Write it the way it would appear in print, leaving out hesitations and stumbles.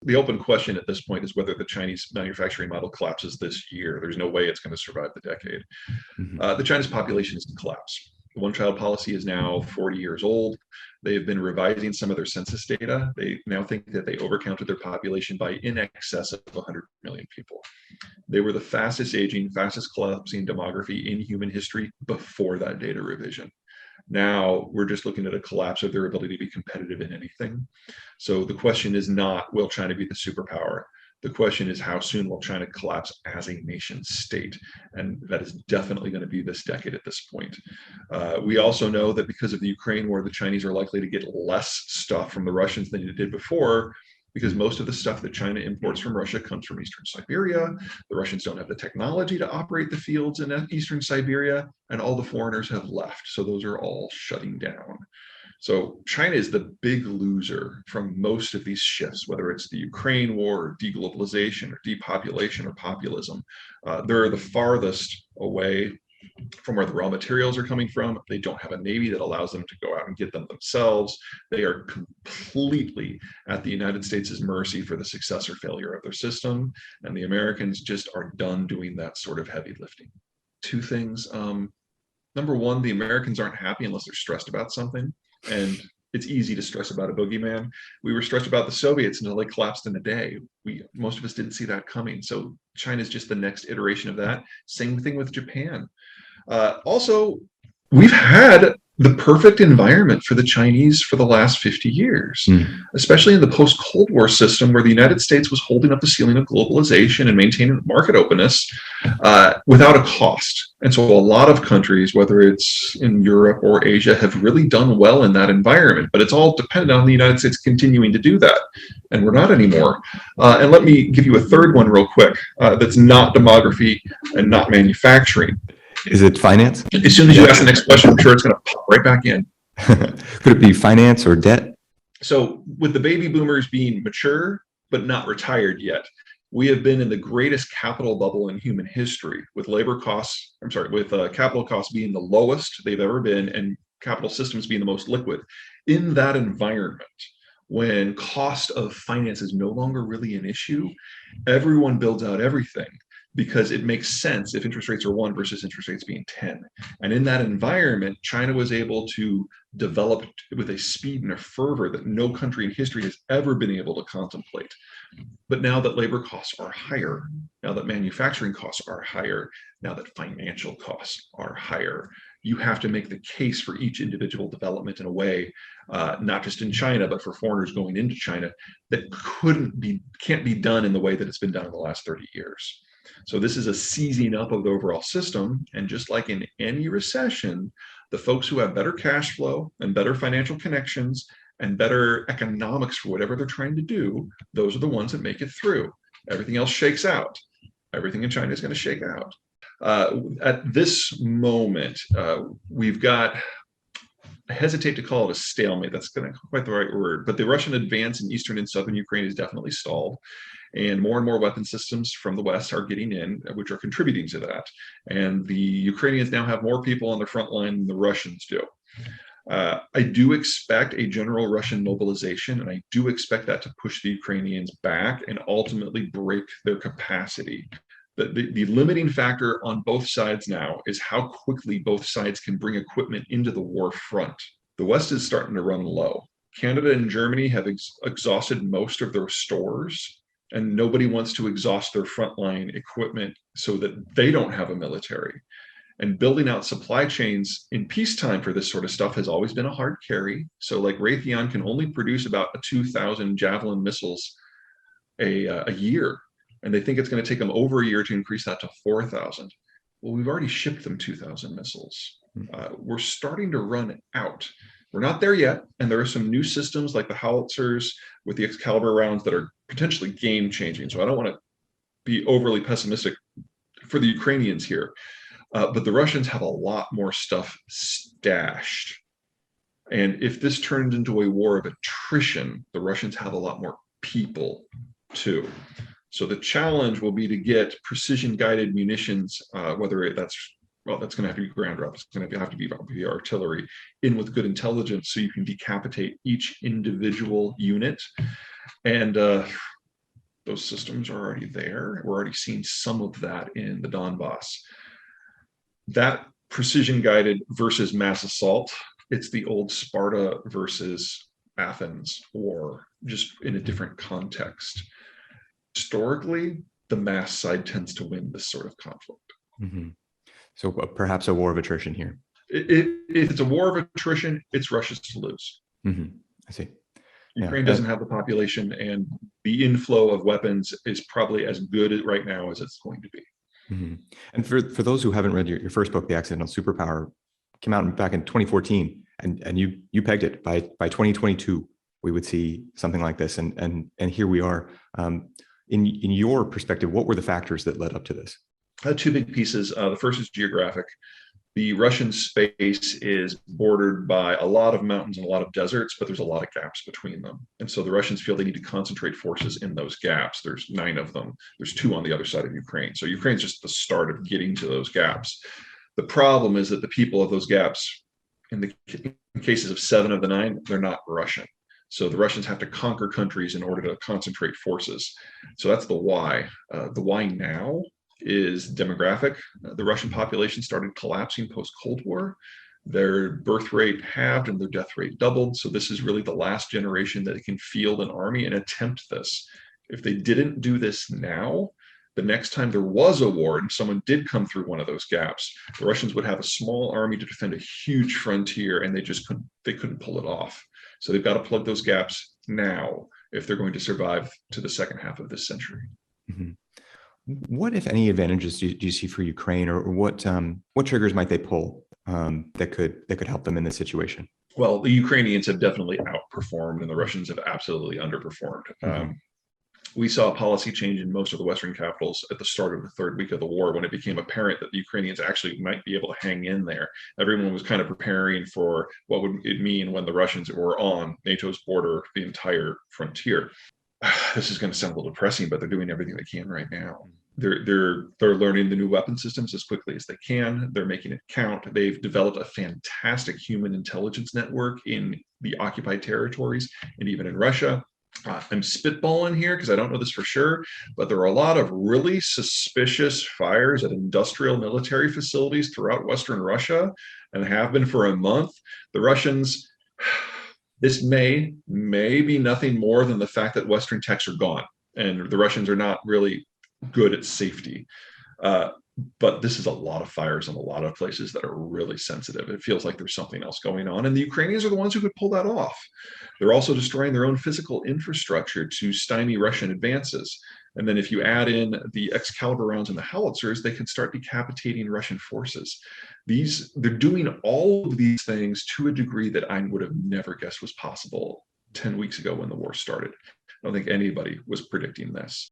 the open question at this point is whether the Chinese manufacturing model collapses this year. There's no way it's going to survive the decade. The Chinese population is in collapse. The one-child policy is now 40 years old. They have been revising some of their census data. They now think that they overcounted their population by in excess of 100 million people. They were the fastest aging, fastest collapsing demography in human history before that data revision. Now we're just looking at a collapse of their ability to be competitive in anything. So the question is not, will China be the superpower? The question is, how soon will China collapse as a nation state? And that is definitely going to be this decade at this point. We also know that because of the Ukraine war, the Chinese are likely to get less stuff from the Russians than they did before, because most of the stuff that China imports from Russia comes from Eastern Siberia. The Russians don't have the technology to operate the fields in Eastern Siberia, and all the foreigners have left. So those are all shutting down. So China is the big loser from most of these shifts, whether it's the Ukraine war, or deglobalization, or depopulation, or populism. They're the farthest away from where the raw materials are coming from. They don't have a navy that allows them to go out and get them themselves. They are completely at the United States' mercy for the success or failure of their system. And the Americans just are done doing that sort of heavy lifting. Two things. Number one, the Americans aren't happy unless they're stressed about something. And it's easy to stress about a boogeyman. We were stressed about the Soviets until they collapsed in a day. Most of us didn't see that coming. So China's just the next iteration of that. Same thing with Japan. Also, we've had the perfect environment for the Chinese for the last 50 years, especially in the post-Cold War system where the United States was holding up the ceiling of globalization and maintaining market openness without a cost. And so a lot of countries, whether it's in Europe or Asia, have really done well in that environment, but it's all dependent on the United States continuing to do that. And we're not anymore. And let me give you a third one real quick that's not demography and not manufacturing. Is it finance? As soon as you ask the next question, I'm sure it's going to pop right back in. Could it be finance or debt? So with the baby boomers being mature, but not retired yet, we have been in the greatest capital bubble in human history with capital costs being the lowest they've ever been and capital systems being the most liquid. In that environment, when cost of finance is no longer really an issue, everyone builds out everything, because it makes sense if interest rates are 1 versus interest rates being 10. And in that environment, China was able to develop with a speed and a fervor that no country in history has ever been able to contemplate. But now that labor costs are higher, now that manufacturing costs are higher, now that financial costs are higher, you have to make the case for each individual development in a way, not just in China, but for foreigners going into China, that can't be done in the way that it's been done in the last 30 years. So this is a seizing up of the overall system. And just like in any recession, the folks who have better cash flow and better financial connections and better economics for whatever they're trying to do, those are the ones that make it through. Everything else shakes out. Everything in China is going to shake out. At this moment, we've got, I hesitate to call it a stalemate. That's not quite the right word, but the Russian advance in eastern and southern Ukraine is definitely stalled. And more weapon systems from the West are getting in, which are contributing to that. And the Ukrainians now have more people on the front line than the Russians do. I do expect a general Russian mobilization, and I do expect that to push the Ukrainians back and ultimately break their capacity. The limiting factor on both sides now is how quickly both sides can bring equipment into the war front. The West is starting to run low. Canada and Germany have exhausted most of their stores, and nobody wants to exhaust their frontline equipment so that they don't have a military. And building out supply chains in peacetime for this sort of stuff has always been a hard carry. So like Raytheon can only produce about 2,000 Javelin missiles a year. And they think it's going to take them over a year to increase that to 4,000. Well, we've already shipped them 2,000 missiles. We're starting to run out. We're not there yet. And there are some new systems like the howitzers with the Excalibur rounds that are potentially game changing. So I don't want to be overly pessimistic for the Ukrainians here. But the Russians have a lot more stuff stashed. And if this turns into a war of attrition, the Russians have a lot more people too. So the challenge will be to get precision-guided munitions, whether that's going to have to be ground up, it's going to have to be artillery, in with good intelligence so you can decapitate each individual unit. And those systems are already there. We're already seeing some of that in the Donbass. That precision guided versus mass assault, it's the old Sparta versus Athens war, just in a different context. Historically, the mass side tends to win this sort of conflict. Mm-hmm. So perhaps a war of attrition here. If it's a war of attrition, it's Russia's to lose. Mm-hmm. I see. Ukraine doesn't have the population, and the inflow of weapons is probably as good right now as it's going to be. Mm-hmm. And for those who haven't read your first book, The Accidental Superpower, came out back in 2014, and you pegged it by 2022 we would see something like this, and here we are. In your perspective, what were the factors that led up to this? Two big pieces. The first is geographic. The Russian space is bordered by a lot of mountains and a lot of deserts, but there's a lot of gaps between them. And so the Russians feel they need to concentrate forces in those gaps. There's 9 of them. There's 2 on the other side of Ukraine. So Ukraine's just the start of getting to those gaps. The problem is that the people of those gaps, in cases of 7 of the 9, they're not Russian. So the Russians have to conquer countries in order to concentrate forces. So that's the why. The why now is demographic. The Russian population started collapsing post-Cold War. Their birth rate halved and their death rate doubled. So this is really the last generation that can field an army and attempt this. If they didn't do this now, the next time there was a war and someone did come through one of those gaps, the Russians would have a small army to defend a huge frontier, and they couldn't pull it off. So they've got to plug those gaps now if they're going to survive to the second half of this century. Mm-hmm. What, if any, advantages do you see for Ukraine, or what triggers might they pull that could help them in this situation? Well, the Ukrainians have definitely outperformed, and the Russians have absolutely underperformed. Mm-hmm. We saw a policy change in most of the Western capitals at the start of the 3rd week of the war, when it became apparent that the Ukrainians actually might be able to hang in there. Everyone was kind of preparing for what would it mean when the Russians were on NATO's border, the entire frontier. This is going to sound a little depressing, but they're doing everything they can right now. They're learning the new weapon systems as quickly as they can. They're making it count. They've developed a fantastic human intelligence network in the occupied territories and even in Russia. I'm spitballing here because I don't know this for sure, but there are a lot of really suspicious fires at industrial military facilities throughout Western Russia, and have been for a month. The Russians, this may be nothing more than the fact that Western techs are gone, and the Russians are not really good at safety. But this is a lot of fires in a lot of places that are really sensitive. It feels like there's something else going on, and the Ukrainians are the ones who could pull that off. They're also destroying their own physical infrastructure to stymie Russian advances. And then if you add in the Excalibur rounds and the howitzers, they can start decapitating Russian forces. They're doing all of these things to a degree that I would have never guessed was possible 10 weeks ago when the war started. I don't think anybody was predicting this.